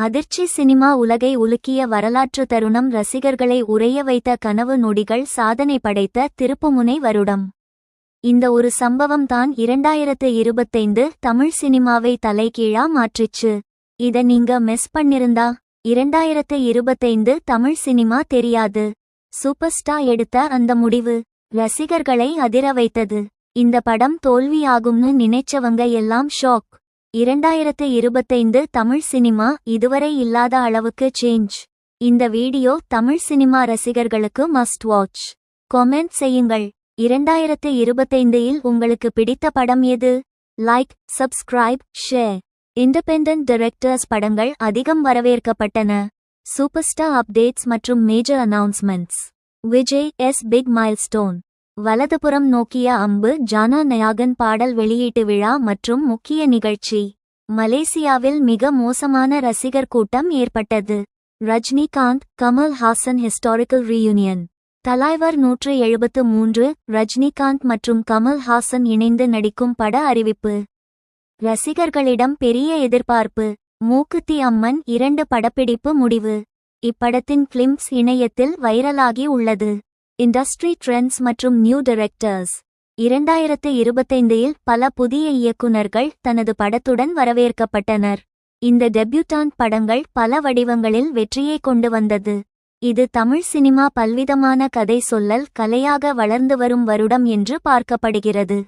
அதிர்ச்சி சினிமா உலகை உலுக்கிய வரலாற்று தருணம் ரசிகர்களை உறைய வைத்த கனவு நொடிகள் சாதனை படைத்த திருப்புமுனை வருடம். இந்த ஒரு சம்பவம் தான் 2025 தமிழ் சினிமாவை தலைகீழா மாற்றிச்சு. இத நீங்க மிஸ் பண்ணிருந்தா 2025 தமிழ் சினிமா தெரியாது. சூப்பர் ஸ்டார் எடுத்த அந்த முடிவு ரசிகர்களை அதிர வைத்தது. இந்த படம் தோல்வியாகும்னு நினைச்சவங்க எல்லாம் ஷாக். 2025 தமிழ் சினிமா இதுவரை இல்லாத அளவுக்கு சேஞ்ச். இந்த வீடியோ தமிழ் சினிமா ரசிகர்களுக்கு மஸ்ட் வாட்ச். கமெண்ட் செய்யுங்கள். 2025 இல் உங்களுக்கு பிடித்த படம் எது? Like, subscribe, share. Independent directors படங்கள் அதிகம் வரவேற்கப்பட்டன. சூப்பர் ஸ்டார் அப்டேட்ஸ் மற்றும் மேஜர் அனௌன்ஸ்மெண்ட்ஸ். விஜய் எஸ் பிக் மைல்ஸ்டோன். வலதுபுறம் நோக்கிய அம்பு ஜானா நயாகன் பாடல் வெளியீட்டு விழா மற்றும் முக்கிய நிகழ்ச்சி. மலேசியாவில் மிக மோசமான ரசிகர் கூட்டம் ஏற்பட்டது. Rajinikanth Kamal Haasan historical reunion. தலைவர் 173 ரஜினிகாந்த் மற்றும் கமல் ஹாசன் இணைந்து நடிக்கும் பட அறிவிப்பு. ரசிகர்களிடம் பெரிய எதிர்பார்ப்பு. மூக்குத்தி அம்மன் 2 படப்பிடிப்பு முடிவு. இப்படத்தின் கிளிம்ஸ் இணையத்தில் வைரலாகி உள்ளது. இண்டஸ்ட்ரி ட்ரெண்ட்ஸ் மற்றும் நியூ டைரக்டர்ஸ். 2025 இல் பல புதிய இயக்குனர்கள் தனது படத்துடன் வரவேற்கப்பட்டனர். இந்த டெபியூட்டான்ட் படங்கள் பல வடிவங்களில் வெற்றியை கொண்டு வந்தது. இது தமிழ் சினிமா பல்விதமான கதை சொல்லல் கலையாக வளர்ந்து வரும் வருடம் என்று பார்க்கப்படுகிறது.